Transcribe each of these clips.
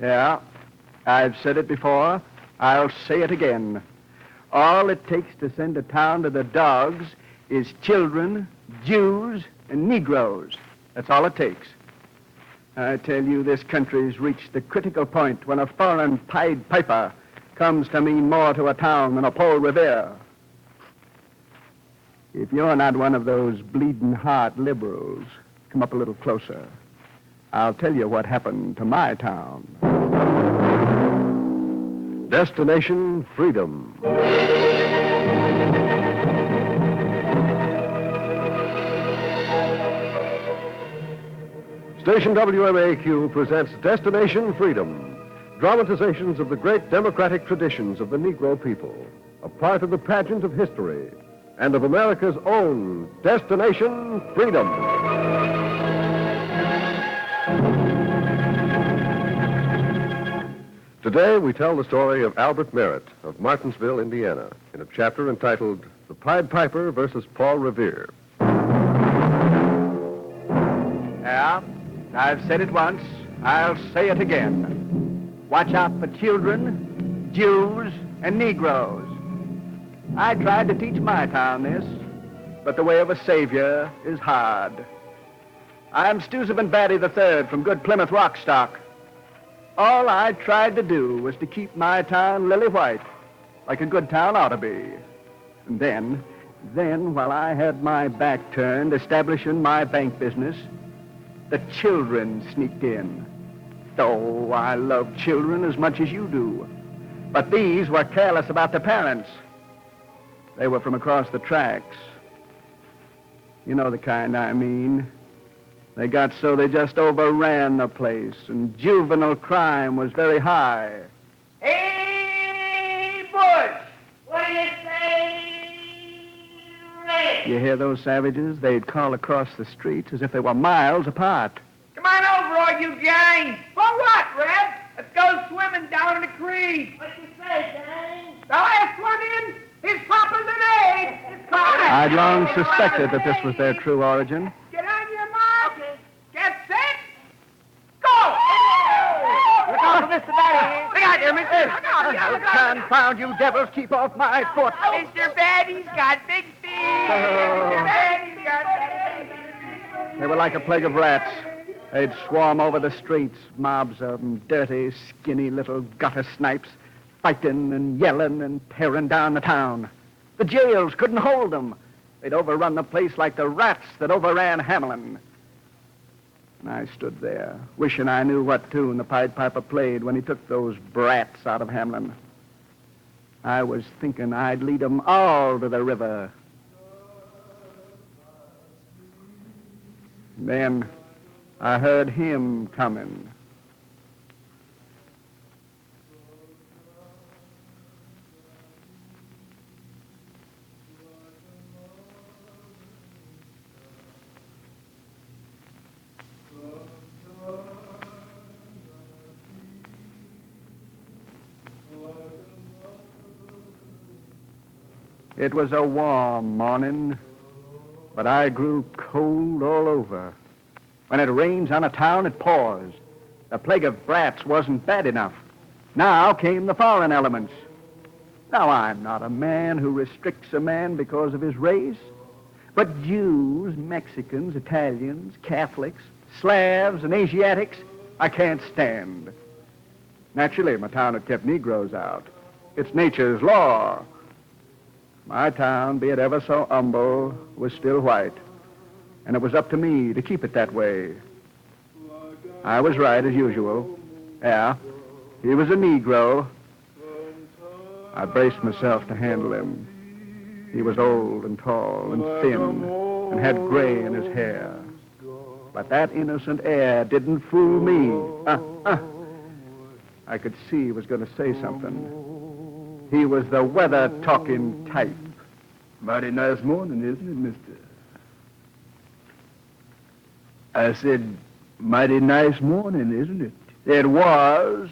Yeah, I've said it before. I'll say it again. All it takes to send a town to the dogs is children, Jews, and Negroes. That's all it takes. I tell you, this country's reached the critical point when a foreign Pied Piper comes to mean more to a town than a Paul Revere. If you're not one of those bleeding heart liberals, come up a little closer. I'll tell you what happened to my town. Destination Freedom. Station WMAQ presents Destination Freedom, dramatizations of the great democratic traditions of the Negro people, a part of the pageant of history, and of America's own Destination Freedom. Today, we tell the story of Albert Merritt of Martinsville, Indiana, in a chapter entitled The Pied Piper versus Paul Revere. Yeah, I've said it once. I'll say it again. Watch out for children, Jews, and Negroes. I tried to teach my town this, but the way of a savior is hard. I'm Steusevan Batte III from good Plymouth Rock stock. All I tried to do was to keep my town lily white, like a good town ought to be. And then, while I had my back turned, establishing my bank business, the children sneaked in. Oh, I love children as much as you do. But these were careless about their parents. They were from across the tracks. You know the kind I mean. They got so they just overran the place, and juvenile crime was very high. Hey, Bush! What do you say, Red? You hear those savages? They'd call across the streets as if they were miles apart. Come on over, all you gangs. For what, Red? Let's go swimming down in the creek. What you say, gang? The last one in is Papa's an egg. It's caught. I'd long suspected that this was their true origin. Get on your mark. Okay. Get set. Go! Look out for Mr. Batty. Look out there, mister. Oh, confound you devils. Keep off my foot. Mr. Batty's got big feet. Mr. Batty's got big feet. They were like a plague of rats. They'd swarm over the streets, mobs of them, dirty, skinny little gutter snipes, fighting and yelling and tearing down the town. The jails couldn't hold them. They'd overrun the place like the rats that overran Hamelin. And I stood there, wishing I knew what tune the Pied Piper played when he took those brats out of Hamelin. I was thinking I'd lead 'em all to the river. Then I heard him coming. It was a warm morning, but I grew cold all over. When it rains on a town, it pours. The plague of brats wasn't bad enough. Now came the foreign elements. Now, I'm not a man who restricts a man because of his race, but Jews, Mexicans, Italians, Catholics, Slavs, and Asiatics, I can't stand. Naturally, my town had kept Negroes out. It's nature's law. My town, be it ever so humble, was still white. And it was up to me to keep it that way. I was right, as usual. Yeah, he was a Negro. I braced myself to handle him. He was old and tall and thin and had gray in his hair. But that innocent air didn't fool me. I could see he was going to say something. He was the weather-talking type. Mighty nice morning, isn't it, mister? I said, mighty nice morning, isn't it? It was.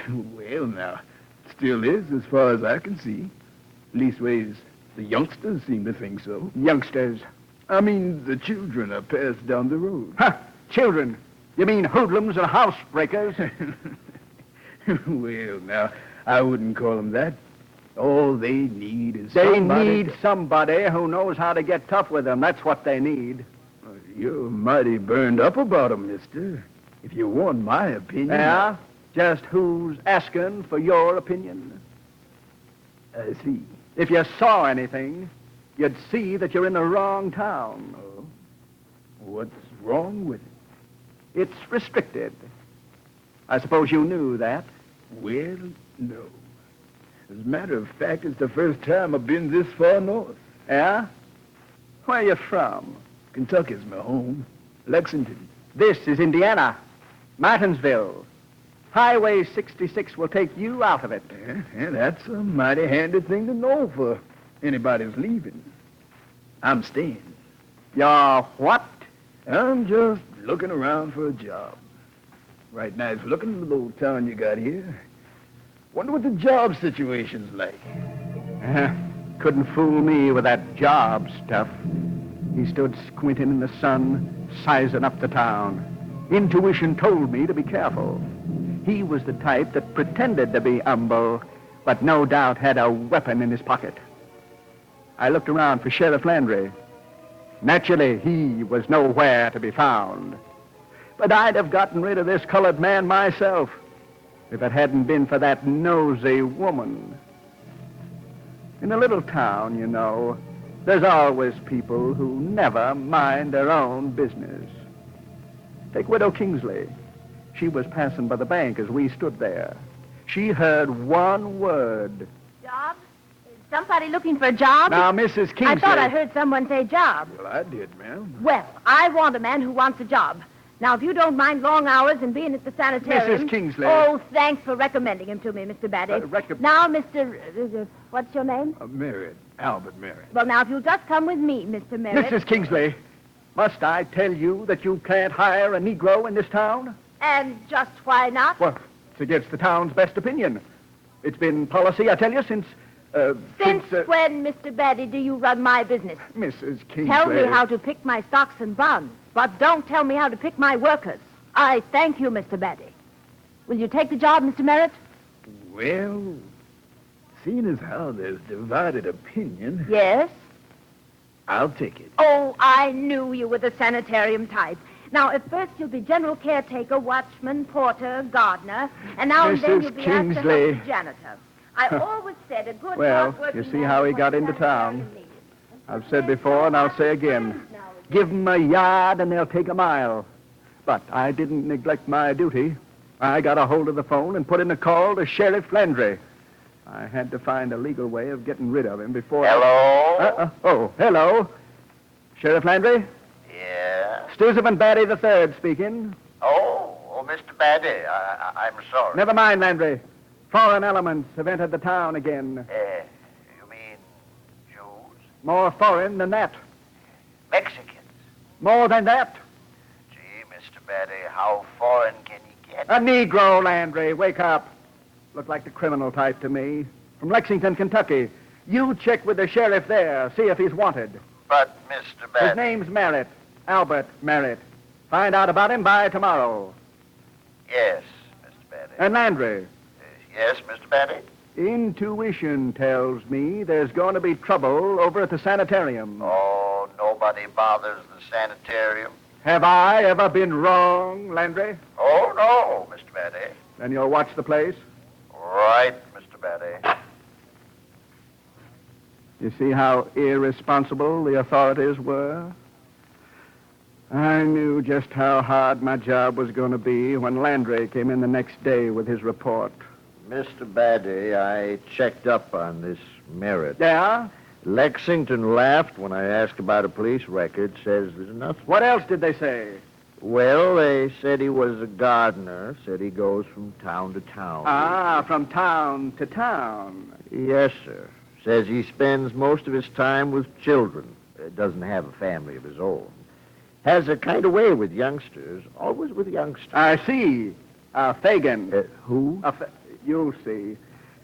Well, now, it still is as far as I can see. Leastways, the youngsters seem to think so. Youngsters. I mean, the children are passed down the road. Children? You mean hoodlums and housebreakers? Well, now, I wouldn't call them that. All they need is They somebody need somebody who knows how to get tough with them. That's what they need. You're mighty burned up about 'em, mister. If you want my opinion... Yeah? Just who's asking for your opinion? I see. If you saw anything, you'd see that you're in the wrong town. Oh? What's wrong with it? It's restricted. I suppose you knew that. Well, no. As a matter of fact, it's the first time I've been this far north. Yeah? Where you from? Kentucky's my home. Lexington. This is Indiana. Martinsville. Highway 66 will take you out of it. Yeah, that's a mighty handy thing to know for anybody who's leaving. I'm staying. You're what? I'm just looking around for a job. Right nice looking little old town you got here. Wonder what the job situation's like. Couldn't fool me with that job stuff. He stood squinting in the sun, sizing up the town. Intuition told me to be careful. He was the type that pretended to be humble, but no doubt had a weapon in his pocket. I looked around for Sheriff Landry. Naturally, he was nowhere to be found. But I'd have gotten rid of this colored man myself if it hadn't been for that nosy woman. In a little town, you know, there's always people who never mind their own business. Take Widow Kingsley. She was passing by the bank as we stood there. She heard one word. Job? Is somebody looking for a job? Now, Mrs. Kingsley... I thought I heard someone say job. Well, I did, ma'am. Well, I want a man who wants a job. Now, if you don't mind long hours and being at the sanitarium... Mrs. Kingsley. Oh, thanks for recommending him to me, Mr. Batte. Now, Mr... what's your name? Merritt. Albert Merritt. Well, now, if you'll just come with me, Mr. Merritt... Mrs. Kingsley, must I tell you that you can't hire a Negro in this town? And just why not? Well, it's against the town's best opinion. It's been policy, I tell you, since Since when, Mr. Batte, do you run my business? Mrs. Kingsley... Tell me how to pick my stocks and bonds, but don't tell me how to pick my workers. I thank you, Mr. Batte. Will you take the job, Mr. Merritt? Well, seeing as how there's divided opinion... Yes? I'll take it. Oh, I knew you were the sanitarium type. Now, at first you'll be general caretaker, watchman, porter, gardener, and now and then Mrs. you'll be asked to Kingsley. help the janitor. I always said a good Well, hard-working you see man how he is got what into town. sanitarium needs. I've said before, and I'll say again. Give 'em a yard, and they'll take a mile. But I didn't neglect my duty. I got a hold of the phone and put in a call to Sheriff Landry. I had to find a legal way of getting rid of him before... Hello? Oh, hello. Sheriff Landry? Yeah? Stuzevant Batte III speaking. Oh, Mr. Batte, I'm sorry. Never mind, Landry. Foreign elements have entered the town again. You mean Jews? More foreign than that. Mexicans? More than that. Gee, Mr. Batte, how foreign can you get? A Negro, Landry. Wake up. Look like the criminal type to me. From Lexington, Kentucky. You check with the sheriff there. See if he's wanted. But, Mr. Batte... His name's Merritt. Albert Merritt. Find out about him by tomorrow. Yes, Mr. Batte. And Landry. Yes, Mr. Batte? Intuition tells me there's going to be trouble over at the sanitarium. Oh, nobody bothers the sanitarium. Have I ever been wrong, Landry? Oh, no, Mr. Batte. Then you'll watch the place? Right, Mr. Batte. You see how irresponsible the authorities were? I knew just how hard my job was going to be when Landry came in the next day with his report. Mr. Batte, I checked up on this Merritt. Yeah? Lexington laughed when I asked about a police record. Says there's nothing. What else did they say? Well, they said he was a gardener. Said he goes from town to town. Ah, from town to town. Yes, sir. Says he spends most of his time with children. Doesn't have a family of his own. Has a kind of way with youngsters. Always with youngsters. I see. Fagan. Who? You'll see.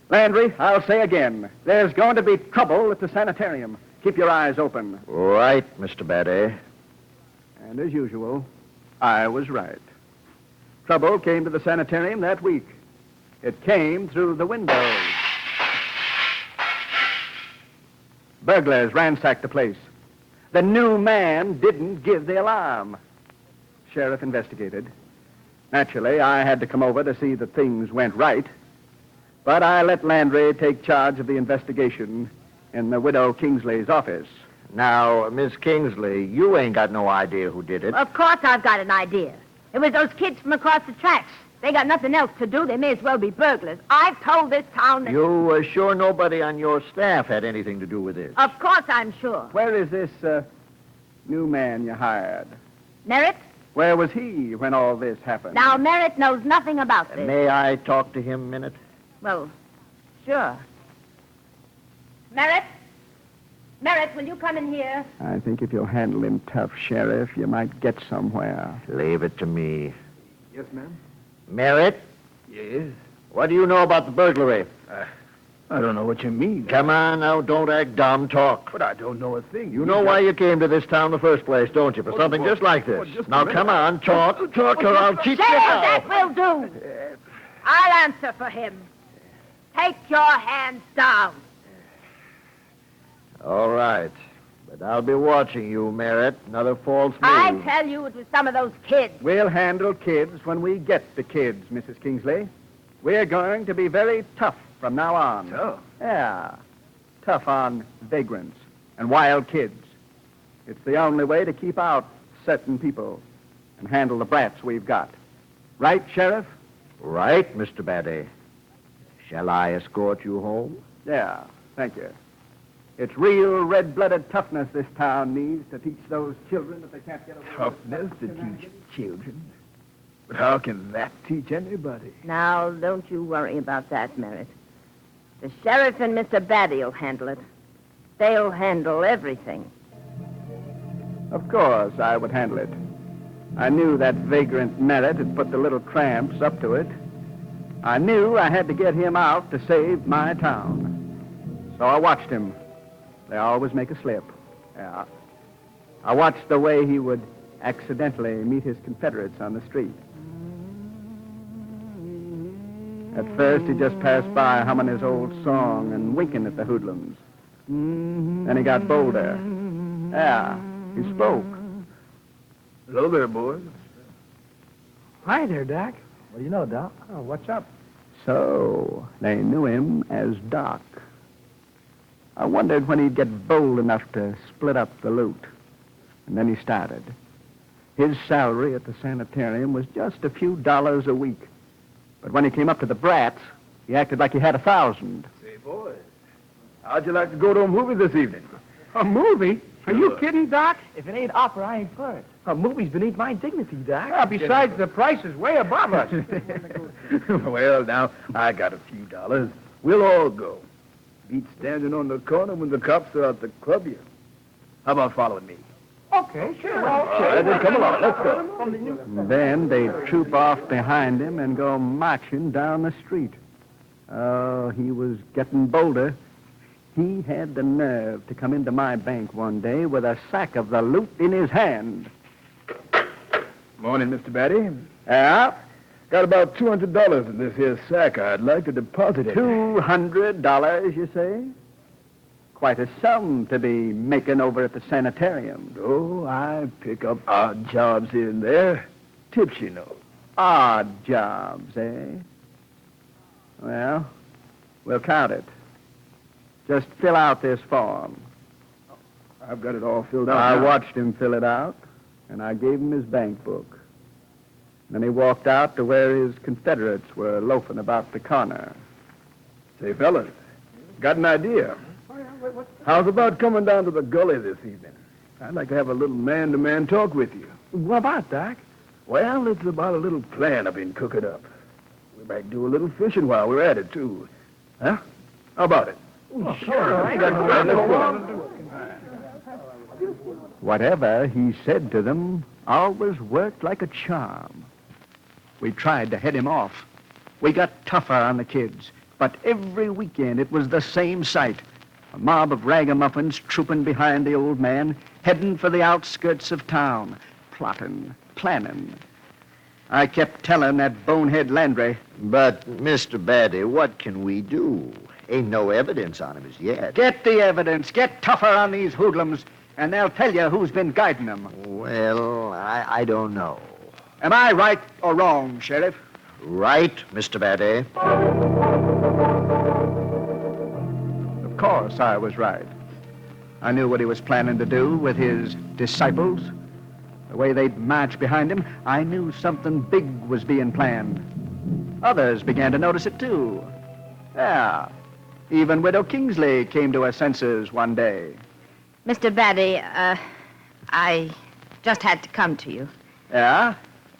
Landry, I'll say again. There's going to be trouble at the sanitarium. Keep your eyes open. Right, Mr. Batte. And as usual, I was right. Trouble came to the sanitarium that week. It came through the windows. Burglars ransacked the place. The new man didn't give the alarm. Sheriff investigated. Naturally, I had to come over to see that things went right. But I let Landry take charge of the investigation in the widow Kingsley's office. Now, Miss Kingsley, you ain't got no idea who did it. Of course I've got an idea. It was those kids from across the tracks. They got nothing else to do. They may as well be burglars. I've told this town that... You are sure nobody on your staff had anything to do with this? Of course I'm sure. Where is this new man you hired? Merritt? Where was he when all this happened? Now, Merritt knows nothing about this. May I talk to him a minute? Well, sure. Merritt? Merritt, will you come in here? I think if you'll handle him tough, Sheriff, you might get somewhere. Leave it to me. Yes, ma'am? Merritt, Yes. what do you know about the burglary? I don't know what you mean. Come on now, don't act dumb. Talk. But I don't know a thing. You know why you came to this town in the first place, don't you? For something just like this. just a Now, minute. come on, talk, or I'll teach you There, how. that will do. I'll answer for him. Take your hands down. All right. But I'll be watching you, Merritt. Another false move. I tell you it was some of those kids. We'll handle kids when we get the kids, Mrs. Kingsley. We're going to be very tough from now on. Oh. Yeah. Tough on vagrants and wild kids. It's the only way to keep out certain people and handle the brats we've got. Right, Sheriff? Right, Mr. Batte. Shall I escort you home? Yeah, thank you. It's real red-blooded toughness this town needs to teach those children that they can't get away with. Toughness to teach children. But how can that teach anybody? Now, don't you worry about that, Merritt. The sheriff and Mr. Batte will handle it. They'll handle everything. Of course, I would handle it. I knew that vagrant Merritt had put the little tramps up to it. I knew I had to get him out to save my town. So I watched him. They always make a slip. Yeah. I watched the way he would accidentally meet his Confederates on the street. At first, he just passed by humming his old song and winking at the hoodlums. Then he got bolder. Yeah, he spoke. Hello there, boys. Hi there, Doc. What do you know, Doc? Oh, what's up? So, they knew him as Doc. I wondered when he'd get bold enough to split up the loot. And then he started. His salary at the sanitarium was just a few dollars a week. But when he came up to the brats, he acted like he had 1,000. Say, boys, how'd you like to go to a movie this evening? A movie? Are you Sure. kidding, Doc? If it ain't opera, I ain't for it. A movie's beneath my dignity, Doc. Besides, the price is way above us. Well, now, I got a few dollars. We'll all go. Beat standing on the corner when the cops are out to club you. How about following me? Okay, sure. All right, then come along. Let's go. And then they'd troop off behind him and go marching down the street. Oh, he was getting bolder. He had the nerve to come into my bank one day with a sack of the loot in his hand. Morning, Mr. Batte. Yeah? Got about $200 in this here sack. I'd like to deposit it. $200, you say? Quite a sum to be making over at the sanitarium. Oh, I pick up odd jobs here and there. Tips, you know. Odd jobs, eh? Well, we'll count it. Just fill out this form. I've got it all filled out. I now. watched him fill it out, and I gave him his bank book. Then he walked out to where his Confederates were loafing about the corner. Say, fellas, got an idea. How's about coming down to the gully this evening? I'd like to have a little man-to-man talk with you. What about, Doc? Well, it's about a little plan I've been cooking up. We might do a little fishing while we're at it, too. Huh? How about it? Sure. I ain't got Whatever he said to them always worked like a charm. We tried to head him off. We got tougher on the kids. But every weekend it was the same sight. A mob of ragamuffins trooping behind the old man, heading for the outskirts of town, plotting, planning. I kept telling that bonehead Landry. But, Mr. Batte, what can we do? Ain't no evidence on him as yet. Get the evidence. Get tougher on these hoodlums, and they'll tell you who's been guiding them. Well, I don't know. Am I right or wrong, Sheriff? Right, Mr. Batte. Of course I was right. I knew what he was planning to do with his disciples. The way they'd march behind him, I knew something big was being planned. Others began to notice it, too. Yeah. Even Widow Kingsley came to her senses one day. Mr. Batte, I just had to come to you. Yeah?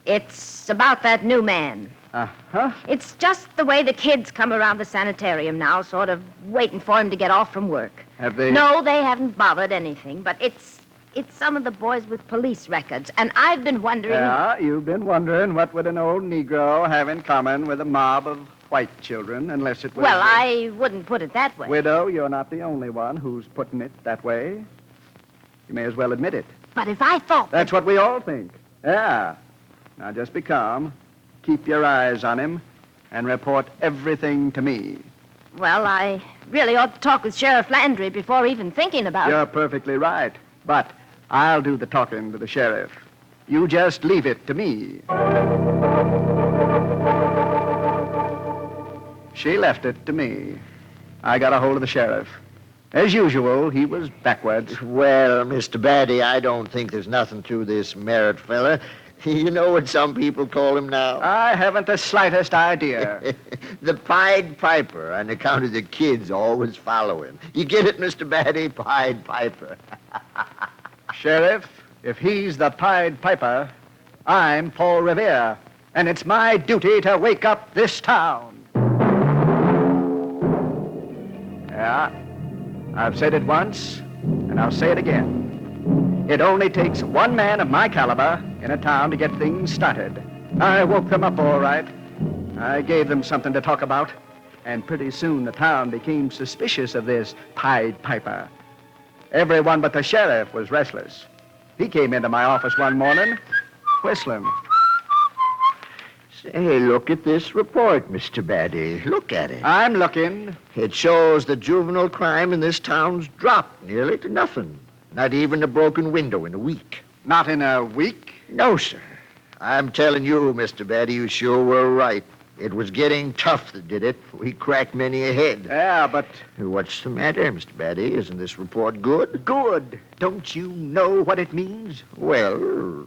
It's about that new man. Uh-huh. It's just the way the kids come around the sanitarium now, sort of waiting for him to get off from work. Have they... No, they haven't bothered anything, but it's some of the boys with police records, and I've been wondering... Yeah, you've been wondering what would an old Negro have in common with a mob of white children, unless it was... Well, I wouldn't put it that way. Widow, you're not the only one who's putting it that way. You may as well admit it. But if I thought... That's what we all think. Yeah. Now just be calm. Keep your eyes on him and report everything to me. Well, I really ought to talk with Sheriff Landry before even thinking about it. You're perfectly right. But I'll do the talking to the sheriff. You just leave it to me. She left it to me. I got a hold of the sheriff. As usual, he was backwards. Well, Mr. Batte, I don't think there's nothing to this Merritt fella. You know what some people call him now? I haven't the slightest idea. The Pied Piper, on account of the kids always follow him. You get it, Mr. Batte? Pied Piper. Sheriff, if he's the Pied Piper, I'm Paul Revere, and it's my duty to wake up this town. Yeah, I've said it once, and I'll say it again. It only takes one man of my caliber in a town to get things started. I woke them up all right. I gave them something to talk about, and pretty soon the town became suspicious of this Pied Piper. Everyone but the sheriff was restless. He came into my office one morning, whistling. Say, look at this report, Mr. Batte. Look at it. I'm looking. It shows the juvenile crime in this town's dropped nearly to nothing. Not even a broken window in a week. Not in a week? No, sir. I'm telling you, Mr. Batte, you sure were right. It was getting tough that did it. We cracked many a head. Yeah, but... What's the matter, Mr. Batte? Isn't this report good? Good. Don't you know what it means? Well,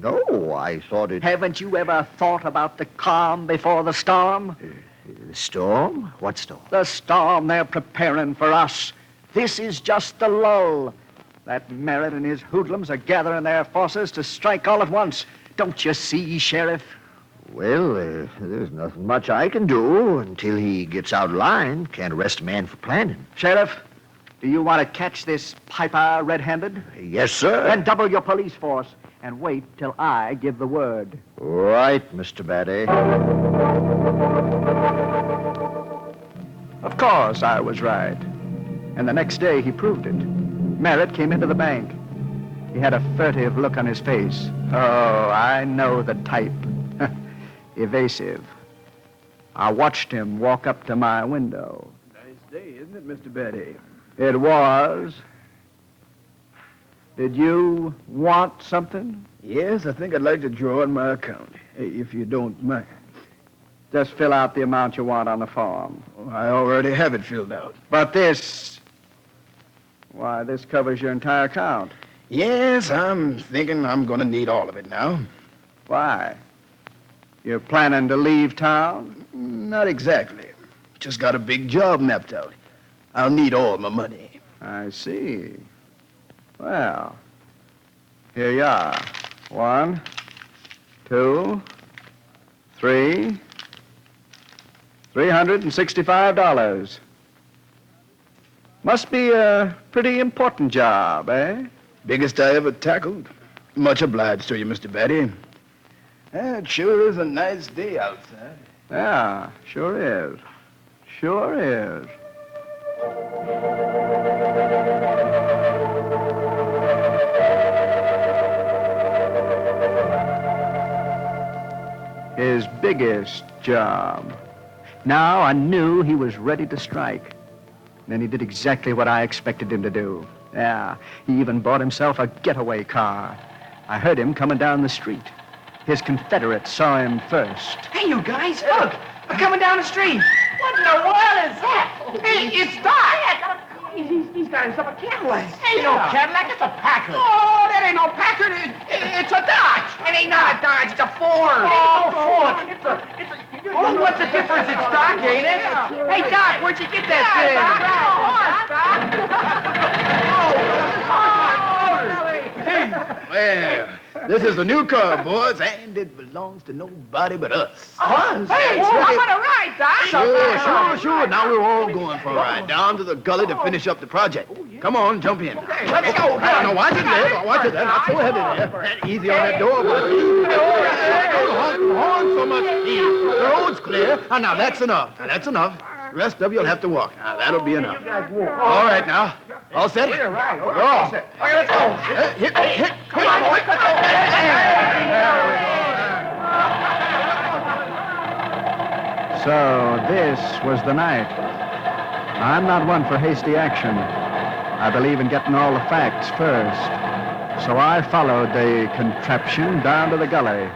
no, I thought it... Haven't you ever thought about the calm before the storm? The storm? What storm? The storm they're preparing for us. This is just the lull. That Merritt and his hoodlums are gathering their forces to strike all at once. Don't you see, Sheriff? Well, there's nothing much I can do until he gets out of line. Can't arrest a man for planning. Sheriff, do you want to catch this Piper red-handed? Yes, sir. Then double your police force and wait till I give the word. Right, Mr. Batte. Of course I was right. And the next day he proved it. Merritt came into the bank. He had a furtive look on his face. Oh, I know the type. Evasive. I watched him walk up to my window. Nice day, isn't it, Mr. Batte? It was. Did you want something? Yes, I think I'd like to draw on my account, if you don't mind. Just fill out the amount you want on the form. Oh, I already have it filled out. But this... Why, this covers your entire account. Yes, I'm thinking I'm going to need all of it now. Why? You're planning to leave town? Not exactly. Just got a big job mapped out. I'll need all my money. I see. Well, here you are. 1, 2, 3. $365. Must be a pretty important job, eh? Biggest I ever tackled. Much obliged to you, Mr. Batte. It sure is a nice day outside. Yeah, sure is. Sure is. His biggest job. Now I knew he was ready to strike. Then he did exactly what I expected him to do. Yeah, he even bought himself a getaway car. I heard him coming down the street. His Confederates saw him first. Hey, you guys, look. We're coming down the street. What in the world is that? Hey, it's Doc. He's got himself a Cadillac. Ain't no Cadillac, it's a Packard. Oh, that ain't no Packard. It's a Dodge. It ain't not a Dodge, it's a Ford. Oh, Ford. Oh, what's the difference? It's Doc, ain't it? Hey, Doc, where'd you get that thing? Well, this is the new car, boys, and it belongs to nobody but us. Us? Hey, how about a ride, Doc? Sure. Now we're all going for a ride down to the gully to finish up the project. Come on, jump in. Okay, let's go. Now, watch it there. Not so heavy there. Easy on that door, boy. Don't honk so much. The road's clear. Now, that's enough. The rest of you'll have to walk. Now, that'll be enough. All right, now. All set? We're right. We're all Okay, let's go. Hit. Come on, boys, let's go. So this was the night. I'm not one for hasty action. I believe in getting all the facts first. So I followed the contraption down to the gully.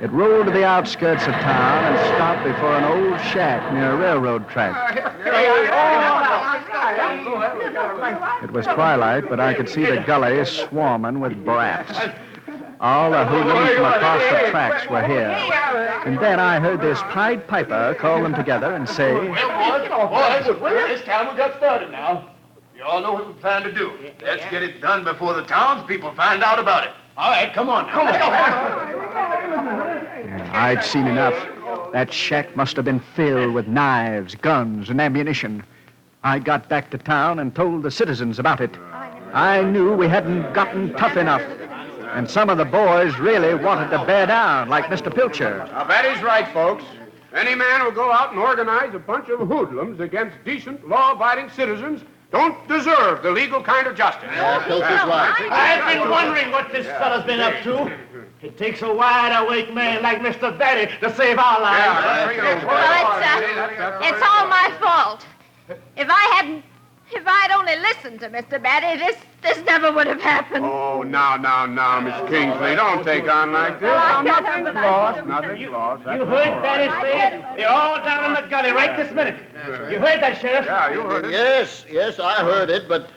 It rolled to the outskirts of town and stopped before an old shack near a railroad track. It was twilight, but I could see the gully swarming with brats. All the hoodlums from across the tracks were here. And then I heard this Pied Piper call them together and say, Boys, this time we got started now. You all know what we plan to do. Let's get it done before the townspeople find out about it. All right, come on. I'd seen enough. That shack must have been filled with knives, guns, and ammunition. I got back to town and told the citizens about it. I knew we hadn't gotten tough enough. And some of the boys really wanted to bear down, like Mr. Pilcher. Now, Batte's right, folks. Any man who'll go out and organize a bunch of hoodlums against decent, law-abiding citizens don't deserve the legal kind of justice. I've been wondering what this fella's been up to. It takes a wide-awake man like Mr. Batte to save our lives. Well, it's all my fault. If I'd only listened to Mr. Batte, this never would have happened. Oh, now, Miss Kingsley, don't take on like this. Oh, Nothing's lost. Nothing's lost. You heard Batte's say? They're all down in the gully right this minute. You heard that, Sheriff? Yeah, you heard it. Yes, I heard it, but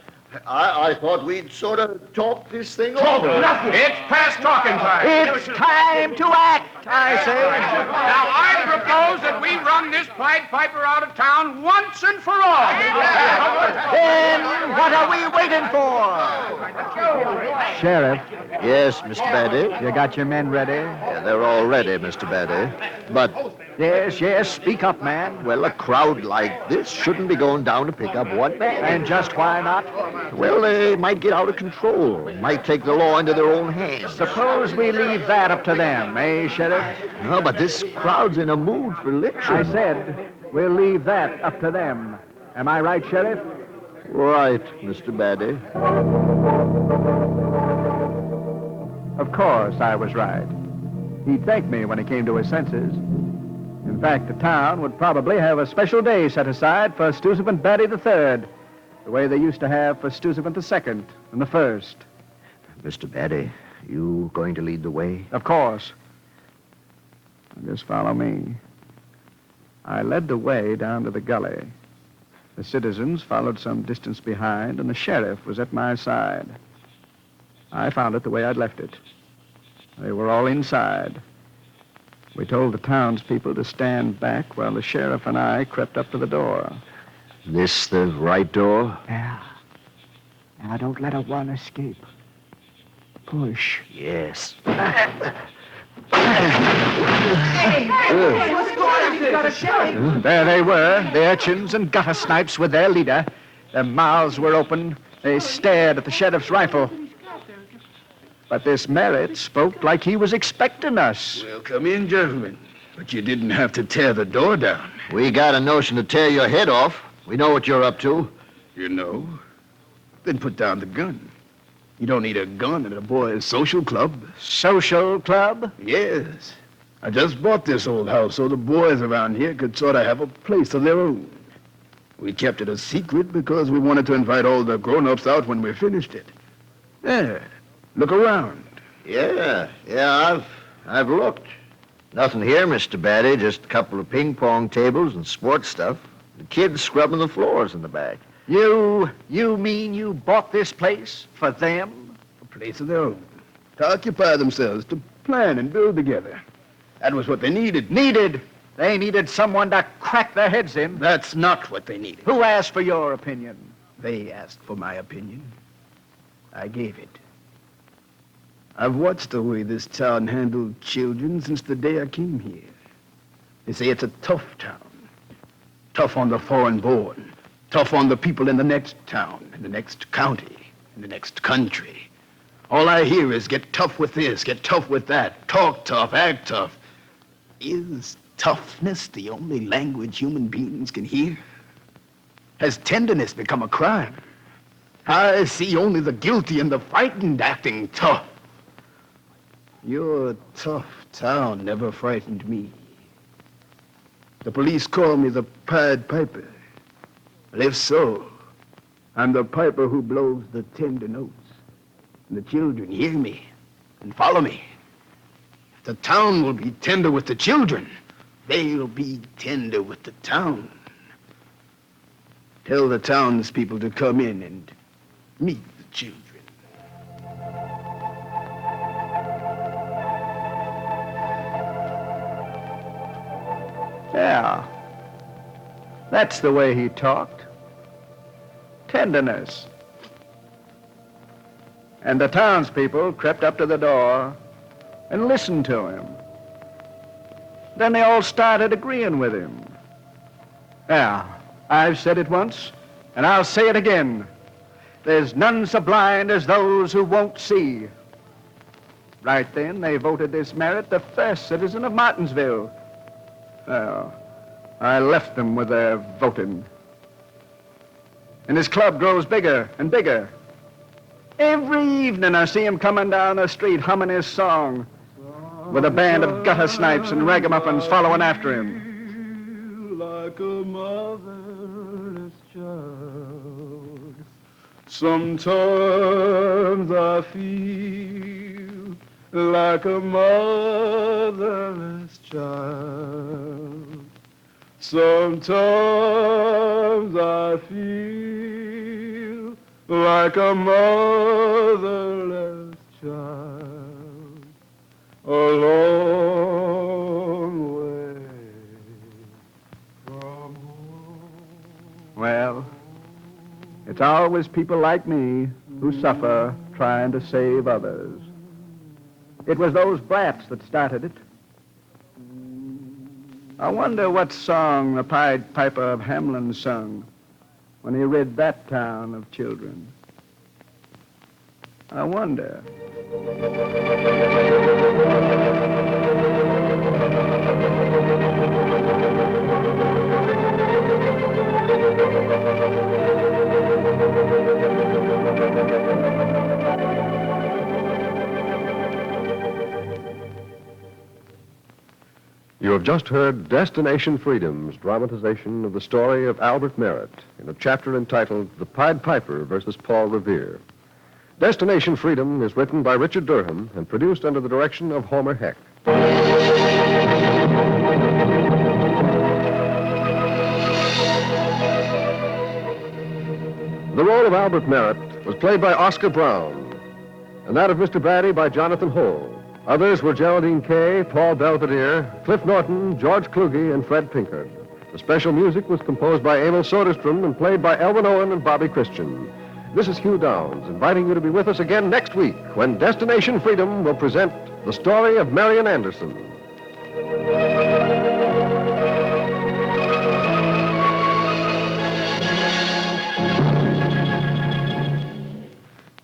I thought we'd sort of talk this thing over. Nothing. It's past talking time. It's time to act, I say. Now, I propose that we run this Pied Piper out of town once and for all. Then what are we waiting for? Sheriff, Yes, Mr. Batte. you got your men ready? Yeah, they're all ready, Mr. Batte. But, Yes, speak up, man. well, a crowd like this shouldn't be going down to pick up one man. And just why not? Well, they might get out of control. Might take the law into their own hands. Suppose we leave that up to them, eh, Sheriff? No, but this crowd's in a mood for liquor. I said we'll leave that up to them. Am I right, Sheriff? Right, Mr. Batte. Of course I was right. He'd thank me when he came to his senses. In fact, the town would probably have a special day set aside for Stuzevant Batte III, the way they used to have for Stuzevant II and the First. Mr. Batte, you going to lead the way? Of course. Just follow me. I led the way down to the gully. The citizens followed some distance behind, and the sheriff was at my side. I found it the way I'd left it. They were all inside. We told the townspeople to stand back while the sheriff and I crept up to the door. This the right door? Yeah. Now don't let a one escape. Push. Yes. There they were, the urchins and gutter snipes with their leader. Their mouths were open. They stared at the sheriff's rifle. But this Merritt spoke like he was expecting us. Well, come in, gentlemen. But you didn't have to tear the door down. We got a notion to tear your head off. We know what you're up to. You know? Then put down the gun. You don't need a gun at a boys' social club. Social club? Yes. I just bought this old house so the boys around here could sort of have a place of their own. We kept it a secret because we wanted to invite all the grown-ups out when we finished it. Yeah, look around. Yeah, I've looked. Nothing here, Mr. Batte, just a couple of ping-pong tables and sports stuff. The kids scrubbing the floors in the back. You mean you bought this place for them? A place of their own. To occupy themselves, to plan and build together. That was what they needed. Needed? They needed someone to crack their heads in. That's not what they needed. Who asked for your opinion? They asked for my opinion. I gave it. I've watched the way this town handled children since the day I came here. They say it's a tough town. Tough on the foreign-born. Tough on the people in the next town, in the next county, in the next country. All I hear is get tough with this, get tough with that, talk tough, act tough. Is toughness the only language human beings can hear? Has tenderness become a crime? I see only the guilty and the frightened acting tough. Your tough town never frightened me. The police call me the Pied Piper. Well, if so, I'm the piper who blows the tender notes. And the children hear me and follow me. If the town will be tender with the children, they'll be tender with the town. Tell the townspeople to come in and meet the children. Yeah. That's the way he talked. Tenderness. And the townspeople crept up to the door and listened to him. Then they all started agreeing with him. Yeah, I've said it once, and I'll say it again. There's none so blind as those who won't see. Right then, they voted this Merritt the first citizen of Martinsville. Well, I left them with their voting. And his club grows bigger and bigger. Every evening I see him coming down the street humming his song with a band of gutter snipes and ragamuffins following after him. Like a motherless child. Sometimes I feel like a motherless child. Sometimes I feel like a motherless child. A long way from home. Well, it's always people like me who suffer trying to save others. It was those brats that started it. I wonder what song the Pied Piper of Hamelin sung when he rid that town of children. I wonder. You have just heard Destination Freedom's dramatization of the story of Albert Merritt in a chapter entitled The Pied Piper versus Paul Revere. Destination Freedom is written by Richard Durham and produced under the direction of Homer Heck. The role of Albert Merritt was played by Oscar Brown, and that of Mr. Batte by Jonathan Hull. Others were Geraldine Kay, Paul Belvedere, Cliff Norton, George Kluge, and Fred Pinkard. The special music was composed by Emil Soderstrom and played by Elwyn, Owen, and Bobby Christian. This is Hugh Downs, inviting you to be with us again next week when Destination Freedom will present the story of Marian Anderson.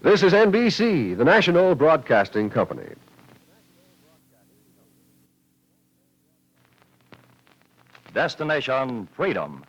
This is NBC, the National Broadcasting Company. Destination Freedom.